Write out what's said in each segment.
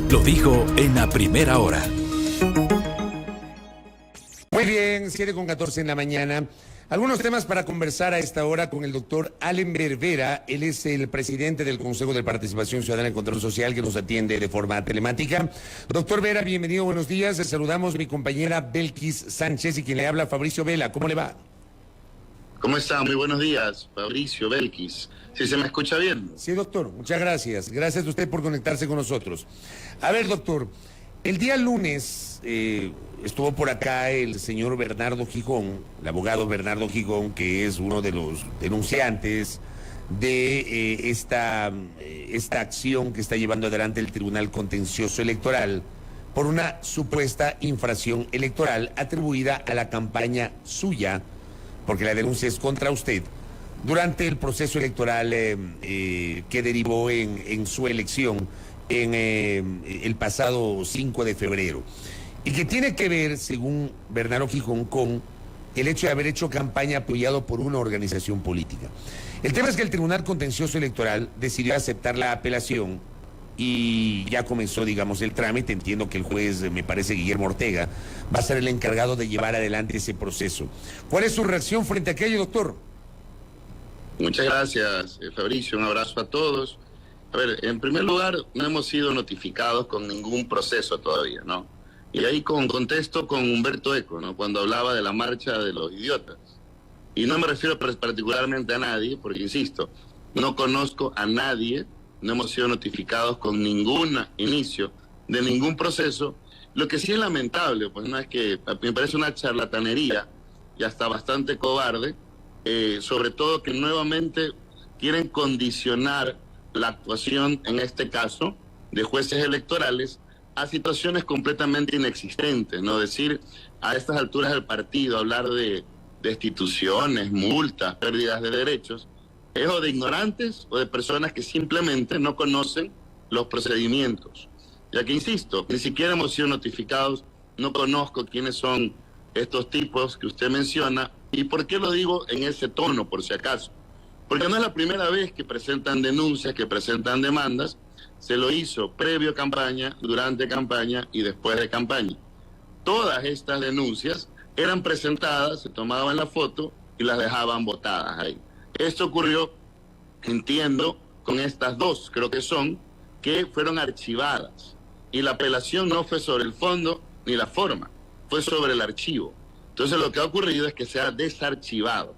lo dijo en la primera hora. Muy bien, 7:14 en la mañana. Algunos temas para conversar a esta hora con el doctor Allen Berbera. Él es el presidente del Consejo de Participación Ciudadana y Control Social, que nos atiende de forma telemática. Doctor Vera, bienvenido, buenos días. Les saludamos mi compañera Belkis Sánchez y quien le habla, Fabricio Vela. ¿Cómo le va? ¿Cómo está? Muy buenos días, Fabricio, Belkis. ¿Sí se me escucha bien? Sí, doctor, muchas gracias. Gracias a usted por conectarse con nosotros. A ver, doctor, el día lunes estuvo por acá el señor Bernardo Gijón, el abogado Bernardo Gijón, que es uno de los denunciantes de esta acción que está llevando adelante el Tribunal Contencioso Electoral por una supuesta infracción electoral atribuida a la campaña suya, porque la denuncia es contra usted, durante el proceso electoral que derivó en su elección en el pasado 5 de febrero. Y que tiene que ver, según Bernardo Gijón, con el hecho de haber hecho campaña apoyado por una organización política. El tema es que el Tribunal Contencioso Electoral decidió aceptar la apelación y ya comenzó, digamos, el trámite. Entiendo que el juez, me parece Guillermo Ortega, va a ser el encargado de llevar adelante ese proceso. ¿Cuál es su reacción frente a aquello, doctor? Muchas gracias, Fabricio. Un abrazo a todos. A ver, en primer lugar, no hemos sido notificados con ningún proceso todavía, ¿no? Y ahí contesto con Humberto Eco, ¿no? Cuando hablaba de la marcha de los idiotas. Y no me refiero particularmente a nadie, porque insisto, no conozco a nadie, no hemos sido notificados con ningún inicio de ningún proceso. Lo que sí es lamentable, pues no es que me parece una charlatanería y hasta bastante cobarde, sobre todo que nuevamente quieren condicionar la actuación, en este caso, de jueces electorales a situaciones completamente inexistentes, ¿no? Decir, a estas alturas del partido, hablar de destituciones, multas, pérdidas de derechos, es o de ignorantes o de personas que simplemente no conocen los procedimientos. Ya que, insisto, ni siquiera hemos sido notificados, no conozco quiénes son estos tipos que usted menciona. ¿Y por qué lo digo en ese tono, por si acaso? Porque no es la primera vez que presentan denuncias, que presentan demandas. Se lo hizo previo a campaña, durante campaña y después de campaña. Todas estas denuncias eran presentadas, se tomaban la foto y las dejaban botadas ahí. Esto ocurrió, entiendo, con estas dos, creo que son, que fueron archivadas. Y la apelación no fue sobre el fondo ni la forma, fue sobre el archivo. Entonces lo que ha ocurrido es que se ha desarchivado.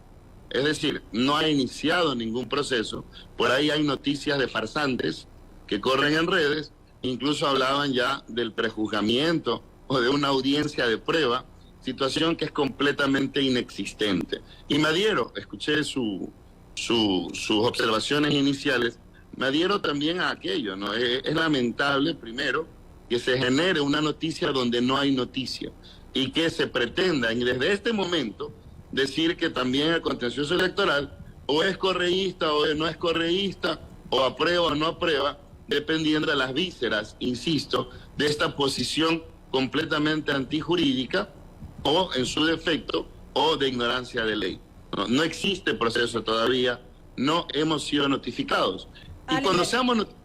Es decir, no ha iniciado ningún proceso. Por ahí hay noticias de farsantes que corren en redes, incluso hablaban ya del prejuzgamiento o de una audiencia de prueba, situación que es completamente inexistente. Y me adhiero, escuché sus observaciones iniciales, me adhiero también a aquello, ¿no? Es lamentable, primero, que se genere una noticia donde no hay noticia y que se pretenda, y desde este momento, decir que también el contencioso electoral o es correísta o no es correísta, o aprueba o no aprueba, dependiendo de las vísceras, insisto, de esta posición completamente antijurídica o, en su defecto, o de ignorancia de ley. No existe proceso todavía, no hemos sido notificados. Y cuando seamos notificados...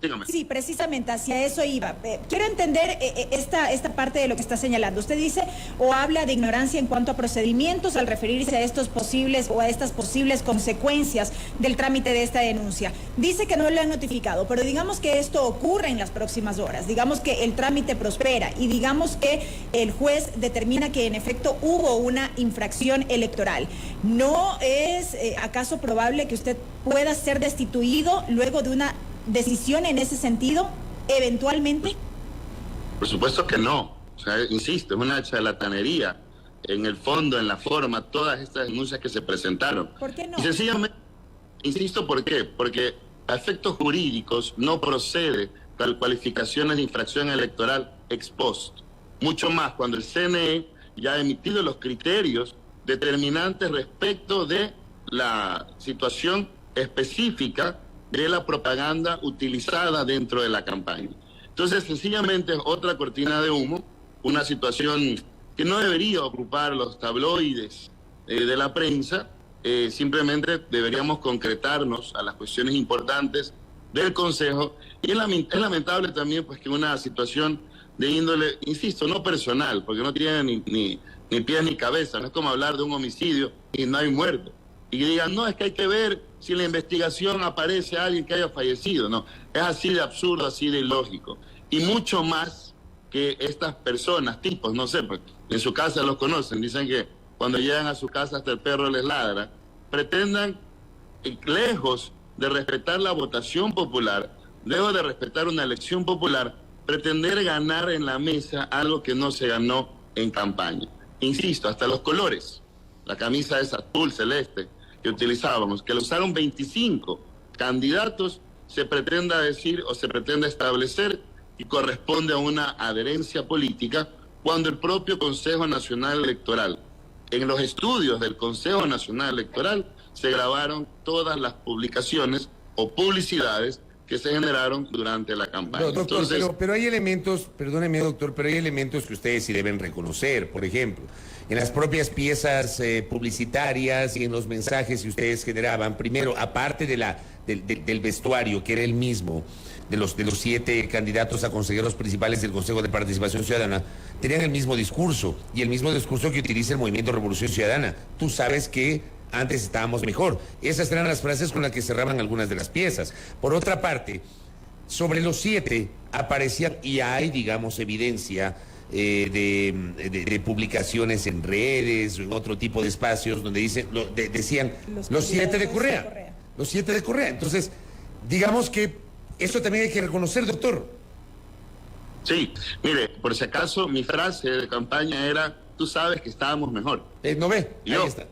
Dígame. Sí, precisamente hacia eso iba. Quiero entender esta parte de lo que está señalando. Usted dice o habla de ignorancia en cuanto a procedimientos al referirse a estos posibles o a estas posibles consecuencias del trámite de esta denuncia. Dice que no le han notificado, pero digamos que esto ocurre en las próximas horas, digamos que el trámite prospera y digamos que el juez determina que en efecto hubo una infracción electoral. ¿No es acaso probable que usted pueda ser destituido luego de una decisión en ese sentido, eventualmente? Por supuesto que no. O sea, insisto, es una charlatanería. En el fondo, en la forma, todas estas denuncias que se presentaron. ¿Por qué no? Y sencillamente, insisto, ¿por qué? Porque a efectos jurídicos no procede tal cualificaciones de infracción electoral ex post. Mucho más cuando el CNE ya ha emitido los criterios determinantes respecto de la situación específica de la propaganda utilizada dentro de la campaña. Entonces, sencillamente es otra cortina de humo, una situación que no debería ocupar los tabloides de la prensa. Simplemente deberíamos concretarnos a las cuestiones importantes del Consejo. Y es lamentable también pues que una situación de índole, insisto, no personal, porque no tiene ni pies ni cabeza, no es como hablar de un homicidio y no hay muerto. Y que digan, no, es que hay que ver si en la investigación aparece alguien que haya fallecido. No, es así de absurdo, así de ilógico. Y mucho más que estas personas, tipos, no sé, pues, en su casa los conocen, dicen que cuando llegan a su casa hasta el perro les ladra, pretendan, lejos de respetar la votación popular, lejos de respetar una elección popular, pretender ganar en la mesa algo que no se ganó en campaña. Insisto, hasta los colores, la camisa esa azul celeste que utilizábamos, que lo usaron 25 candidatos, se pretenda decir o se pretende establecer y corresponde a una adherencia política, cuando el propio Consejo Nacional Electoral, en los estudios del Consejo Nacional Electoral, se grabaron todas las publicaciones o publicidades que se generaron durante la campaña. No, doctor, entonces, pero hay elementos, perdóneme doctor, pero hay elementos que ustedes sí deben reconocer. Por ejemplo, en las propias piezas publicitarias y en los mensajes que ustedes generaban, primero, aparte del vestuario, que era el mismo, de los 7 candidatos a consejeros principales del Consejo de Participación Ciudadana, tenían el mismo discurso, y el mismo discurso que utiliza el Movimiento Revolución Ciudadana. Tú sabes que antes estábamos mejor. Esas eran las frases con las que cerraban algunas de las piezas. Por otra parte, sobre los 7 aparecían, y hay, digamos, evidencia de publicaciones en redes o en otro tipo de espacios donde decían los 7 de Correa. Los 7 de Correa. Entonces, digamos que eso también hay que reconocer, doctor. Sí, mire, por si acaso, mi frase de campaña era: tú sabes que estábamos mejor. ¿No ve? Ahí está.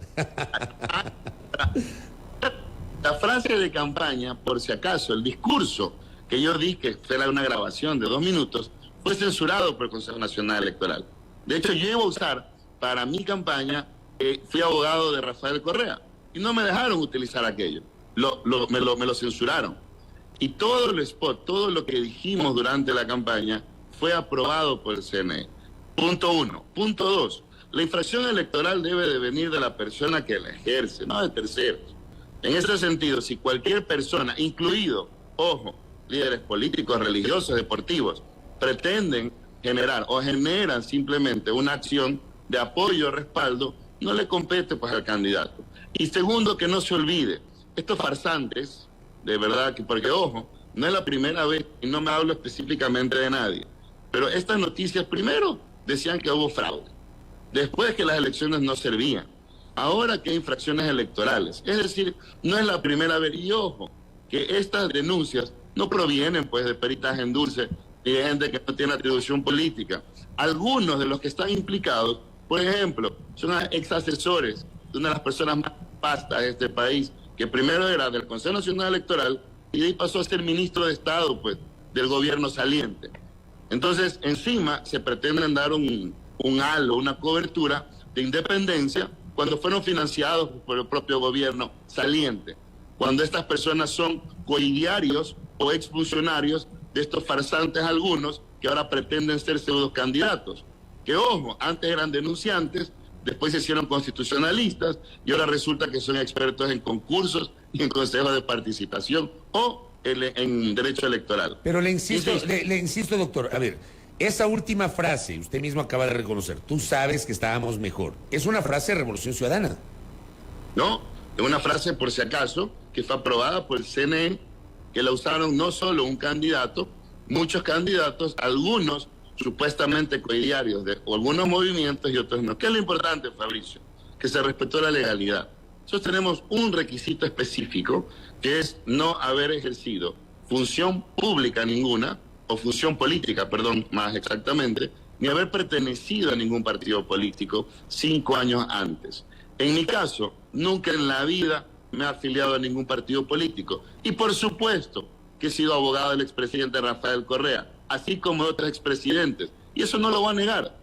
La frase de campaña, por si acaso, el discurso que yo di, que era una grabación de 2 minutos, fue censurado por el Consejo Nacional Electoral. De hecho, yo iba a usar para mi campaña, fui abogado de Rafael Correa, y no me dejaron utilizar aquello. Me lo censuraron. Y todo el spot, todo lo que dijimos durante la campaña, fue aprobado por el CNE. Punto 1. Punto 2. La infracción electoral debe de venir de la persona que la ejerce, no de terceros. En ese sentido, si cualquier persona, incluido, ojo, líderes políticos, religiosos, deportivos, pretenden generar o generan simplemente una acción de apoyo o respaldo, no le compete pues al candidato. Y segundo, que no se olvide, estos farsantes, de verdad, que porque ojo, no es la primera vez, y no me hablo específicamente de nadie, pero estas noticias primero decían que hubo fraude, después que las elecciones no servían, ahora que hay infracciones electorales. Es decir, no es la primera vez, y ojo, que estas denuncias no provienen pues de peritaje en dulce y de gente que no tiene atribución política. Algunos de los que están implicados, por ejemplo, son ex asesores de una de las personas más pastas de este país, que primero era del Consejo Nacional Electoral y de ahí pasó a ser ministro de Estado pues del gobierno saliente. Entonces, encima se pretenden dar un halo, una cobertura de independencia cuando fueron financiados por el propio gobierno saliente, cuando estas personas son coidiarios o exfuncionarios de estos farsantes algunos que ahora pretenden ser pseudo candidatos, que ojo, antes eran denunciantes, después se hicieron constitucionalistas y ahora resulta que son expertos en concursos y en consejos de participación o en derecho electoral. Pero le insisto, doctor, a ver, esa última frase, usted mismo acaba de reconocer, tú sabes que estábamos mejor, es una frase de Revolución Ciudadana. No, es una frase, por si acaso, que fue aprobada por el CNE, que la usaron no solo un candidato, muchos candidatos, algunos supuestamente coidiarios de algunos movimientos y otros no. ¿Qué es lo importante, Fabricio? Que se respetó la legalidad. Nosotros tenemos un requisito específico, que es no haber ejercido función pública ninguna, o función política, perdón, más exactamente, ni haber pertenecido a ningún partido político 5 años antes. En mi caso, nunca en la vida me he afiliado a ningún partido político. Y por supuesto que he sido abogado del expresidente Rafael Correa, así como de otros expresidentes. Y eso no lo voy a negar.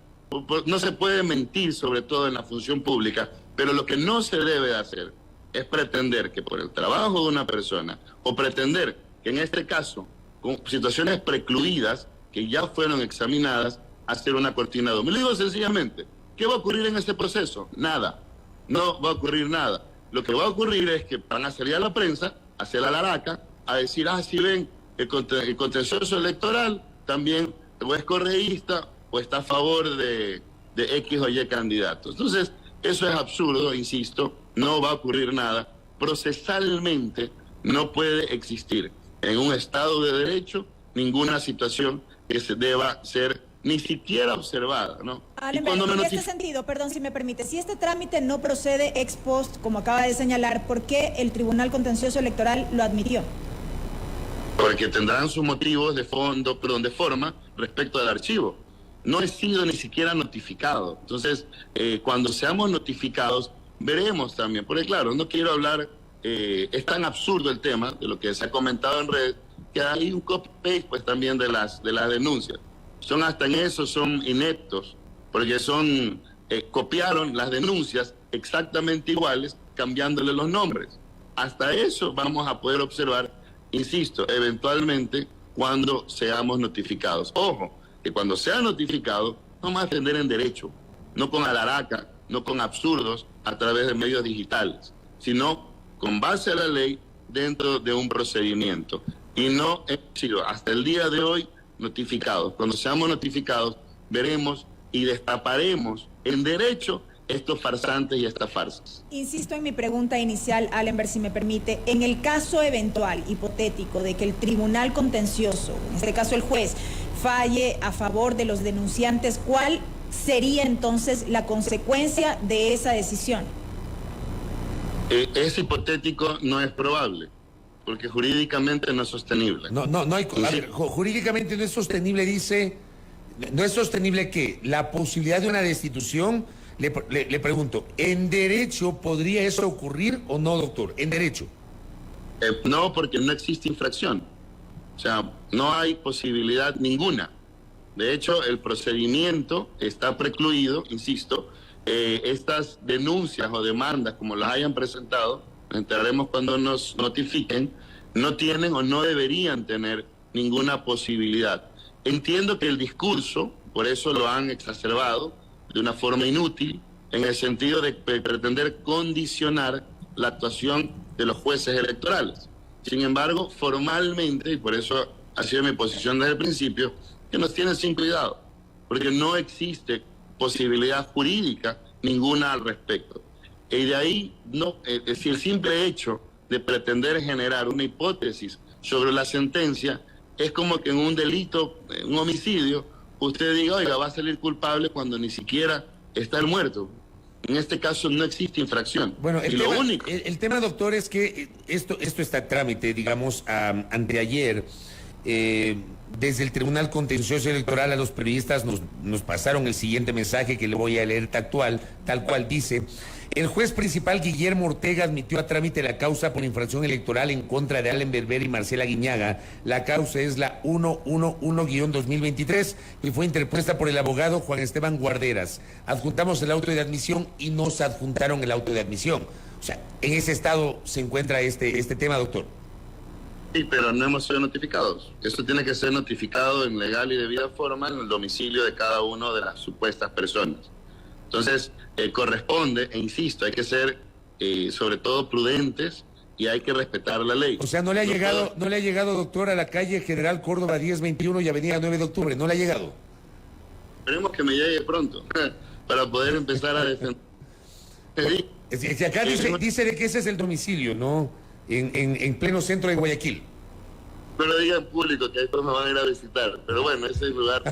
No se puede mentir, sobre todo en la función pública, pero lo que no se debe hacer es pretender que por el trabajo de una persona, o pretender que en este caso, con situaciones precluidas que ya fueron examinadas, hacer una cortina de humo. Le digo sencillamente, ¿qué va a ocurrir en este proceso? Nada. No va a ocurrir nada. Lo que va a ocurrir es que van a salir a la prensa, a hacer la laraca, a decir, si ven, el contencioso electoral también o es correísta o está a favor de X o Y candidatos. Entonces, eso es absurdo, insisto, no va a ocurrir nada. Procesalmente no puede existir en un Estado de Derecho ninguna situación que se deba ser ni siquiera observada, ¿no? En este sentido, perdón si me permite, si este trámite no procede ex post, como acaba de señalar, ¿por qué el Tribunal Contencioso Electoral lo admitió? Porque tendrán sus motivos de fondo, de forma respecto al archivo. No he sido ni siquiera notificado. Entonces, cuando seamos notificados, veremos también. Porque claro, no quiero hablar, es tan absurdo el tema de lo que se ha comentado en redes, que hay un copy-paste pues también de las denuncias. Hasta en eso son ineptos, porque copiaron las denuncias exactamente iguales, cambiándole los nombres. Hasta eso vamos a poder observar, insisto, eventualmente cuando seamos notificados. Ojo, que cuando sea notificado, vamos a atender en derecho, no con alaraca, no con absurdos a través de medios digitales, sino con base a la ley dentro de un procedimiento. Y no hemos sido hasta el día de hoy notificados. Cuando seamos notificados, veremos y destaparemos en derecho estos farsantes y estas farsas. Insisto en mi pregunta inicial, Alemberg, si me permite, en el caso eventual, hipotético, de que el tribunal contencioso, en este caso el juez, falle a favor de los denunciantes, ¿cuál sería entonces la consecuencia de esa decisión? Es hipotético, no es probable, porque jurídicamente no es sostenible. No hay, a ver, jurídicamente no es sostenible, dice, no es sostenible que la posibilidad de una destitución. Le pregunto, ¿en derecho podría eso ocurrir o no, doctor? ¿En derecho? No, porque no existe infracción. O sea, no hay posibilidad ninguna. De hecho, el procedimiento está precluido, insisto. Estas denuncias o demandas, como las hayan presentado, nos enteraremos cuando nos notifiquen, no tienen o no deberían tener ninguna posibilidad. Entiendo que el discurso, por eso lo han exacerbado, de una forma inútil, en el sentido de pretender condicionar la actuación de los jueces electorales. Sin embargo, formalmente, y por eso ha sido mi posición desde el principio, que nos tienen sin cuidado, porque no existe posibilidad jurídica ninguna al respecto. Y de ahí, si el simple hecho de pretender generar una hipótesis sobre la sentencia es como que en un delito, un homicidio, usted diga, oiga, va a salir culpable cuando ni siquiera está el muerto. En este caso no existe infracción. Bueno, el tema, doctor, es que esto está en trámite, digamos, anteayer. Desde el Tribunal Contencioso Electoral a los periodistas nos pasaron el siguiente mensaje que le voy a leer tal cual dice: el juez principal Guillermo Ortega admitió a trámite la causa por infracción electoral en contra de Alemberg y Marcela Guiñaga. La causa es la 111-2023 y fue interpuesta por el abogado Juan Esteban Guarderas. Adjuntamos el auto de admisión y nos adjuntaron el auto de admisión. O sea, en ese estado se encuentra este tema, doctor. Sí, pero no hemos sido notificados. Eso tiene que ser notificado en legal y debida forma en el domicilio de cada una de las supuestas personas. Entonces, corresponde, e insisto, hay que ser sobre todo prudentes y hay que respetar la ley. O sea, no le ha llegado, doctor, a la calle General Córdoba 1021 y Avenida 9 de Octubre, no le ha llegado. Esperemos que me llegue pronto, para poder empezar a defender. Es que acá dice de que ese es el domicilio, ¿no? En pleno centro de Guayaquil. Pero diga en público que después me van a ir a visitar. Pero bueno, ese es el lugar.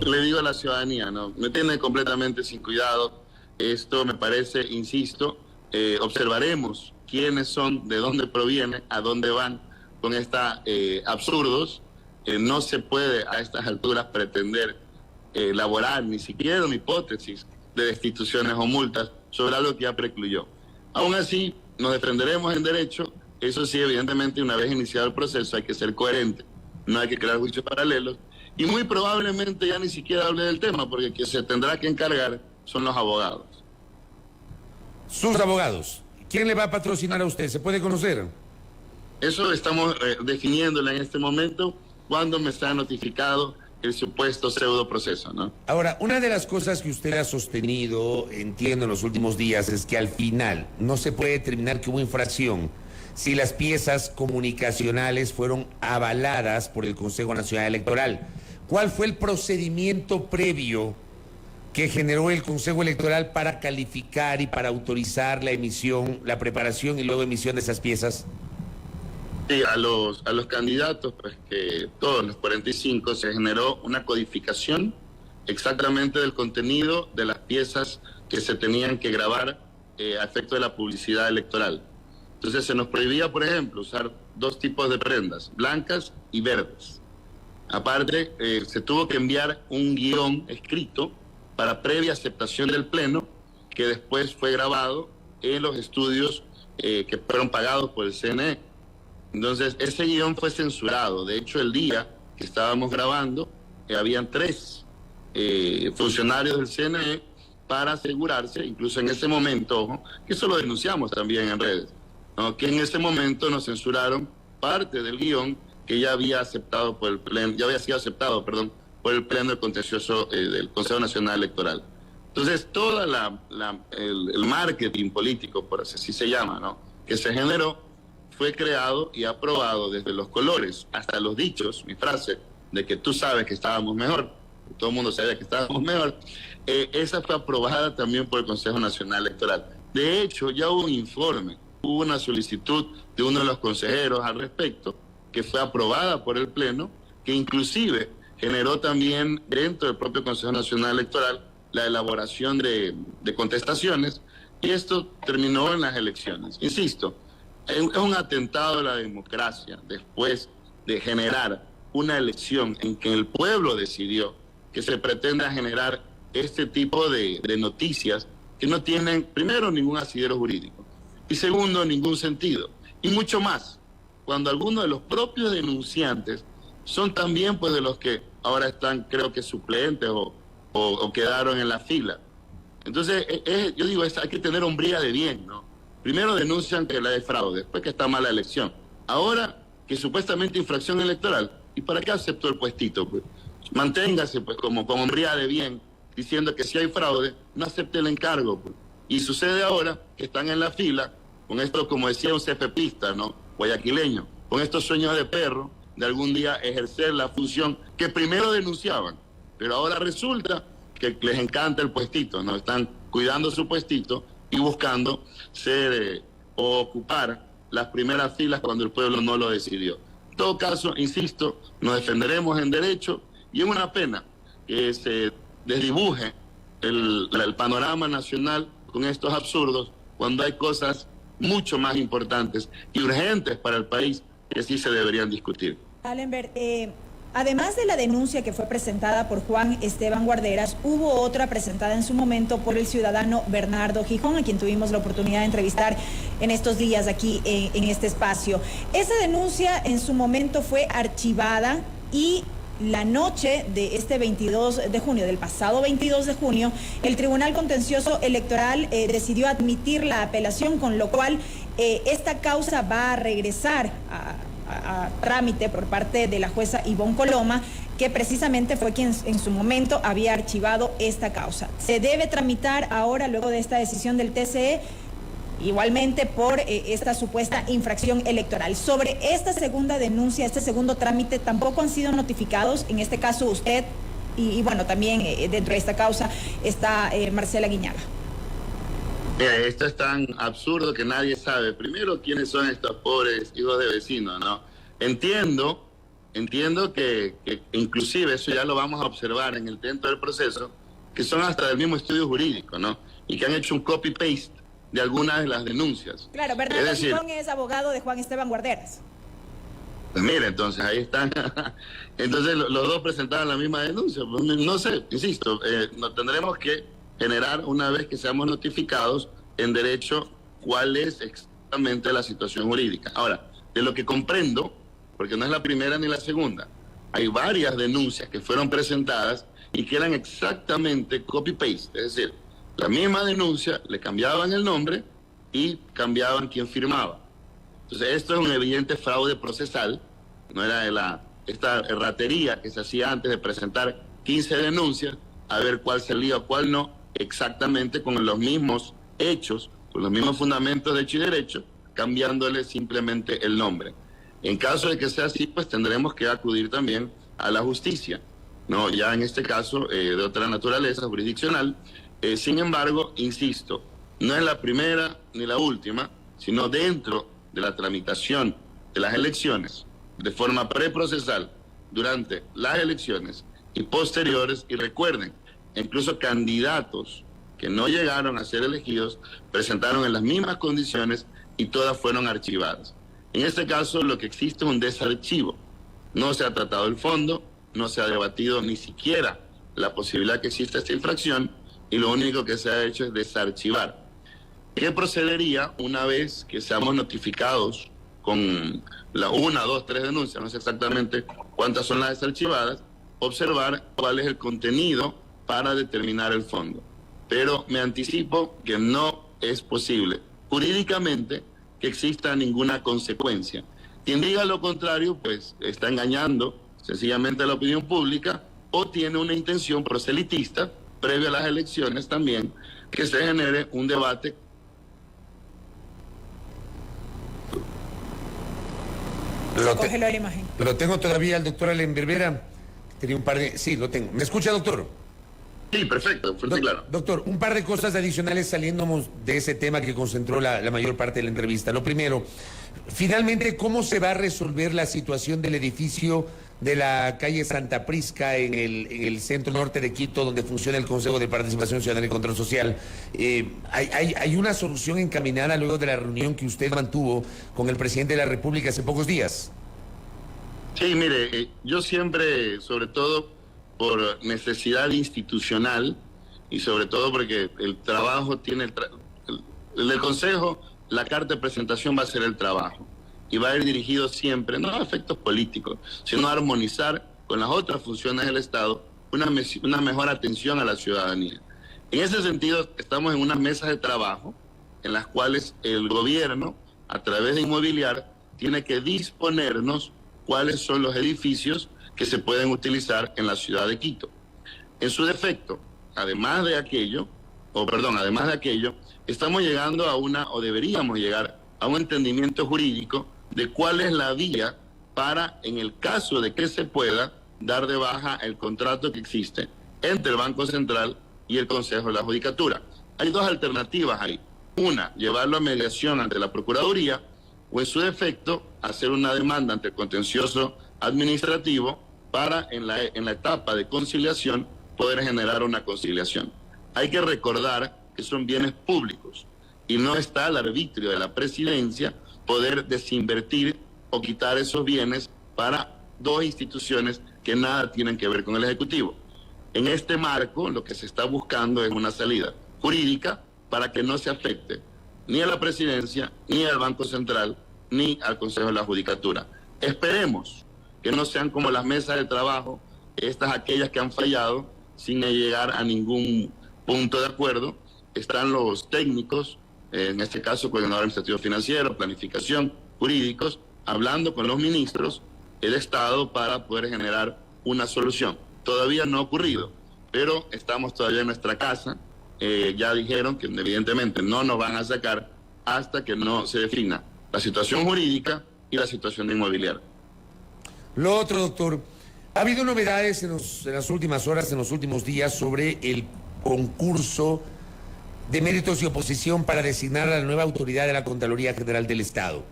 Le digo a la ciudadanía, ¿no? Me tiene completamente sin cuidado. Esto me parece, insisto, observaremos quiénes son, de dónde provienen, a dónde van con estos absurdos. No se puede a estas alturas pretender elaborar ni siquiera una hipótesis de destituciones o multas sobre algo que ya precluyó. Aún así, nos defenderemos en derecho. Eso sí, evidentemente, una vez iniciado el proceso hay que ser coherente, no hay que crear juicios paralelos, y muy probablemente ya ni siquiera hable del tema, porque quien se tendrá que encargar son los abogados. Sus abogados. ¿Quién le va a patrocinar a usted? ¿Se puede conocer? Eso estamos definiéndolo en este momento, cuando me sea notificado el supuesto pseudo proceso, ¿no? Ahora, una de las cosas que usted ha sostenido, entiendo, en los últimos días, es que al final no se puede determinar que hubo infracción si las piezas comunicacionales fueron avaladas por el Consejo Nacional Electoral. ¿Cuál fue el procedimiento previo que generó el Consejo Electoral para calificar y para autorizar la emisión, la preparación y luego emisión de esas piezas? Sí, a los candidatos, pues que todos los 45, se generó una codificación exactamente del contenido de las piezas que se tenían que grabar a efecto de la publicidad electoral. Entonces se nos prohibía, por ejemplo, usar dos tipos de prendas, blancas y verdes. Aparte, se tuvo que enviar un guión escrito para previa aceptación del Pleno, que después fue grabado en los estudios que fueron pagados por el CNE. Entonces, ese guión fue censurado. De hecho, el día que estábamos grabando, habían 3 funcionarios del CNE para asegurarse, incluso en ese momento, ojo, que eso lo denunciamos también en redes, ¿no? Que en ese momento nos censuraron parte del guión que ya había aceptado por el Pleno, ya había sido aceptado, perdón, por el Pleno del Contencioso del Consejo Nacional Electoral. Entonces, todo el marketing político, por así se llama, ¿no?, que se generó, fue creado y aprobado desde los colores hasta los dichos, mi frase, de que tú sabes que estábamos mejor, todo el mundo sabía que estábamos mejor, esa fue aprobada también por el Consejo Nacional Electoral. De hecho, ya hubo un informe, hubo una solicitud de uno de los consejeros al respecto, que fue aprobada por el Pleno, que inclusive generó también dentro del propio Consejo Nacional Electoral la elaboración de contestaciones, y esto terminó en las elecciones. Insisto, es un atentado a la democracia después de generar una elección en que el pueblo decidió que se pretenda generar este tipo de noticias que no tienen, primero, ningún asidero jurídico, y segundo, ningún sentido. Y mucho más, cuando algunos de los propios denunciantes son también pues de los que ahora están, creo que suplentes o quedaron en la fila. Entonces, yo digo, hay que tener hombría de bien, ¿no? Primero denuncian que la hay fraude, después que está mala elección. Ahora que supuestamente infracción electoral. ¿Y para qué aceptó el puestito? Pues manténgase pues como con hombría de bien, diciendo que si hay fraude, no acepte el encargo. Pues. Y sucede ahora que están en la fila con esto, como decía un CFPista, ¿no?, guayaquileño, con estos sueños de perro de algún día ejercer la función que primero denunciaban, pero ahora resulta que les encanta el puestito, ¿no? Están cuidando su puestito y buscando ser o ocupar las primeras filas cuando el pueblo no lo decidió. En todo caso, insisto, nos defenderemos en derecho, y es una pena que se desdibuje el panorama nacional con estos absurdos cuando hay cosas mucho más importantes y urgentes para el país que sí se deberían discutir. Allenberg, además de la denuncia que fue presentada por Juan Esteban Guarderas, hubo otra presentada en su momento por el ciudadano Bernardo Gijón, a quien tuvimos la oportunidad de entrevistar en estos días aquí en este espacio. Esa denuncia en su momento fue archivada y la noche de este 22 de junio, del pasado 22 de junio, el Tribunal Contencioso Electoral decidió admitir la apelación, con lo cual esta causa va a regresar a trámite por parte de la jueza Ivonne Coloma, que precisamente fue quien en su momento había archivado esta causa. Se debe tramitar ahora, luego de esta decisión del TCE, igualmente por esta supuesta infracción electoral. Sobre esta segunda denuncia, este segundo trámite, tampoco han sido notificados, en este caso usted, y bueno, también dentro de esta causa está Marcela Guiñaga. Esto es tan absurdo que nadie sabe, primero, quiénes son estos pobres hijos de vecinos, ¿no? Entiendo que inclusive eso ya lo vamos a observar dentro del proceso, que son hasta del mismo estudio jurídico, ¿no? Y que han hecho un copy-paste de algunas de las denuncias. Claro, Bernardo Gijón es abogado de Juan Esteban Guarderas. Pues mira, entonces ahí están. Entonces los dos presentaron la misma denuncia. No sé, insisto, nos tendremos que generar, una vez que seamos notificados en derecho, cuál es exactamente la situación jurídica. Ahora, de lo que comprendo, porque no es la primera ni la segunda, hay varias denuncias que fueron presentadas y que eran exactamente copy-paste, es decir, la misma denuncia, le cambiaban el nombre y cambiaban quién firmaba. Entonces, esto es un evidente fraude procesal, no era de la esta erratería que se hacía antes de presentar 15 denuncias, a ver cuál salía o cuál no, exactamente con los mismos hechos, con los mismos fundamentos de hecho y derecho, cambiándole simplemente el nombre. En caso de que sea así, pues tendremos que acudir también a la justicia, ¿no? Ya en este caso de otra naturaleza, jurisdiccional. Sin embargo, insisto, no es la primera ni la última, sino dentro de la tramitación de las elecciones, de forma preprocesal, durante las elecciones y posteriores. Y recuerden, incluso candidatos que no llegaron a ser elegidos presentaron en las mismas condiciones y todas fueron archivadas. En este caso, lo que existe es un desarchivo. No se ha tratado el fondo, no se ha debatido ni siquiera la posibilidad que exista esta infracción, y lo único que se ha hecho es desarchivar. ¿Qué procedería una vez que seamos notificados con la 1, 2, 3 denuncias? No sé exactamente cuántas son las desarchivadas. Observar cuál es el contenido para determinar el fondo. Pero me anticipo que no es posible jurídicamente que exista ninguna consecuencia. Quien diga lo contrario, pues está engañando sencillamente a la opinión pública, o tiene una intención proselitista previo a las elecciones también, que se genere un debate. Cógelo a la imagen. Lo tengo todavía el doctor Allen Berbera. Tenía un par de... Sí, lo tengo. ¿Me escucha, doctor? Sí, perfecto, fuerte y claro. Doctor, un par de cosas adicionales saliéndonos de ese tema que concentró la mayor parte de la entrevista. Lo primero, finalmente, ¿cómo se va a resolver la situación del edificio de la calle Santa Prisca en el centro norte de Quito, donde funciona el Consejo de Participación Ciudadana y Control Social? ¿Hay una solución encaminada luego de la reunión que usted mantuvo con el presidente de la República hace pocos días? Sí, mire, yo siempre, sobre todo por necesidad institucional y sobre todo porque el trabajo tiene el Consejo, la carta de presentación va a ser el trabajo y va a ir dirigido siempre, no a efectos políticos, sino a armonizar con las otras funciones del Estado una mejor atención a la ciudadanía. En ese sentido, estamos en unas mesas de trabajo en las cuales el gobierno, a través de Inmobiliar, tiene que disponernos cuáles son los edificios que se pueden utilizar en la ciudad de Quito. En su defecto, además de aquello, estamos llegando deberíamos llegar a un entendimiento jurídico de cuál es la vía para, en el caso de que se pueda, dar de baja el contrato que existe entre el Banco Central y el Consejo de la Judicatura. Hay dos alternativas ahí. Una, llevarlo a mediación ante la Procuraduría, o en su defecto, hacer una demanda ante el contencioso administrativo para en la etapa de conciliación poder generar una conciliación. Hay que recordar que son bienes públicos y no está al arbitrio de la presidencia poder desinvertir o quitar esos bienes para dos instituciones que nada tienen que ver con el Ejecutivo. En este marco, lo que se está buscando es una salida jurídica para que no se afecte ni a la presidencia, ni al Banco Central, ni al Consejo de la Judicatura. Esperemos que no sean como las mesas de trabajo, aquellas que han fallado sin llegar a ningún punto de acuerdo. Están los técnicos, en este caso coordinador administrativo financiero, planificación, jurídicos, hablando con los ministros del Estado para poder generar una solución. Todavía no ha ocurrido, pero estamos todavía en nuestra casa. Ya dijeron que evidentemente no nos van a sacar hasta que no se defina la situación jurídica y la situación de Inmobiliar. Lo otro, doctor, ha habido novedades en las últimas horas, en los últimos días, sobre el concurso de méritos y oposición para designar a la nueva autoridad de la Contraloría General del Estado.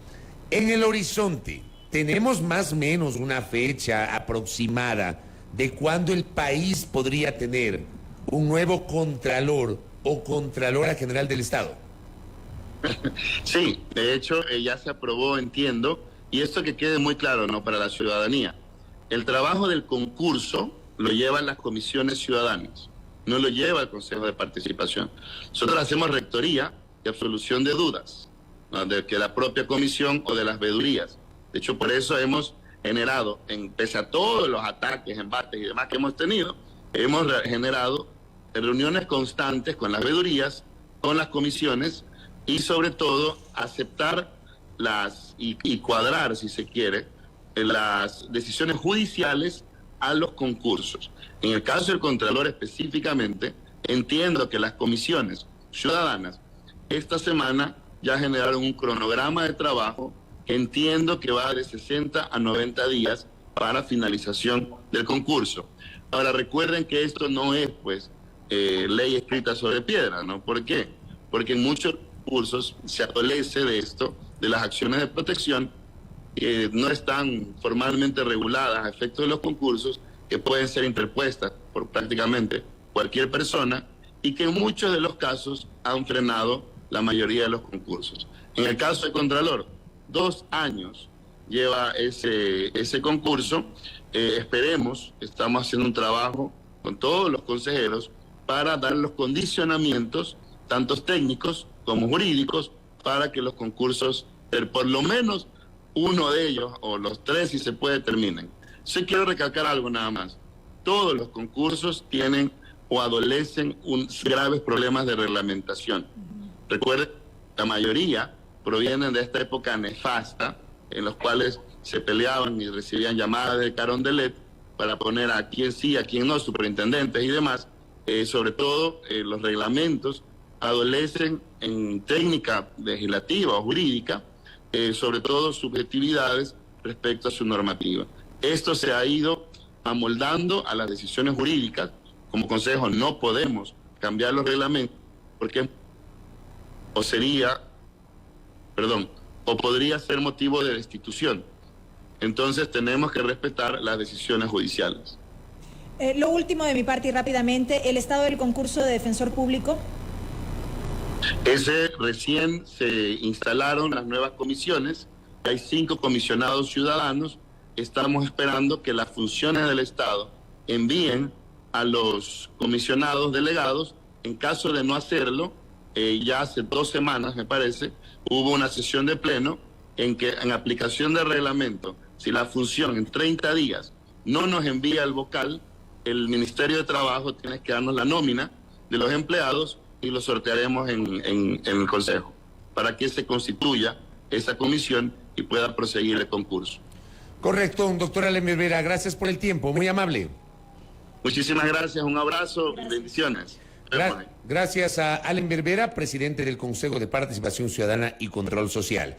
En el horizonte, ¿tenemos más o menos una fecha aproximada de cuándo el país podría tener un nuevo Contralor o Contralora General del Estado? Sí, de hecho ya se aprobó, entiendo, y esto que quede muy claro, ¿no?, para la ciudadanía. El trabajo del concurso lo llevan las comisiones ciudadanas, no lo lleva el Consejo de Participación. Nosotros hacemos rectoría y absolución de dudas, ¿no?, de que la propia comisión o de las vedurías. De hecho, por eso hemos generado, pese a todos los ataques, embates y demás que hemos tenido, hemos generado reuniones constantes con las vedurías, con las comisiones, y sobre todo aceptar y cuadrar, si se quiere, las decisiones judiciales a los concursos. En el caso del Contralor específicamente, entiendo que las comisiones ciudadanas esta semana ya generaron un cronograma de trabajo que entiendo que va de 60 a 90 días para finalización del concurso. Ahora recuerden que esto no es pues ley escrita sobre piedra, ¿no? ¿Por qué? Porque en muchos concursos se adolece de esto, de las acciones de protección que no están formalmente reguladas a efectos de los concursos, que pueden ser interpuestas por prácticamente cualquier persona y que en muchos de los casos han frenado la mayoría de los concursos. En el caso de Contralor, 2 años lleva ese concurso. Esperemos, estamos haciendo un trabajo con todos los consejeros para dar los condicionamientos, tanto técnicos como jurídicos, para que los concursos, por lo menos uno de ellos, o los 3 si se puede, terminen. Sí quiero recalcar algo nada más. Todos los concursos tienen o adolecen graves problemas de reglamentación. Recuerden, la mayoría provienen de esta época nefasta, en los cuales se peleaban y recibían llamadas de Carondelet para poner a quién sí, a quién no, superintendentes y demás. Sobre todo, los reglamentos adolecen en técnica legislativa o jurídica, sobre todo subjetividades respecto a su normativa. Esto se ha ido amoldando a las decisiones jurídicas. Como consejo no podemos cambiar los reglamentos porque podría ser motivo de destitución. Entonces tenemos que respetar las decisiones judiciales. Lo último de mi parte y rápidamente, el estado del concurso de defensor público. Ese recién se instalaron las nuevas comisiones, hay 5 comisionados ciudadanos. Estamos esperando que las funciones del Estado envíen a los comisionados delegados. En caso de no hacerlo, ya hace 2 semanas, me parece, hubo una sesión de pleno en que, en aplicación del reglamento, si la función en 30 días no nos envía el vocal, el Ministerio de Trabajo tiene que darnos la nómina de los empleados y lo sortearemos en el Consejo para que se constituya esa comisión y pueda proseguir el concurso. Correcto, doctor Alember Vera, gracias por el tiempo, muy amable. Muchísimas gracias, un abrazo y bendiciones. Gracias a Alember Vera, presidente del Consejo de Participación Ciudadana y Control Social.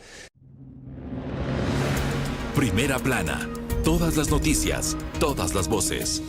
Primera plana, todas las noticias, todas las voces.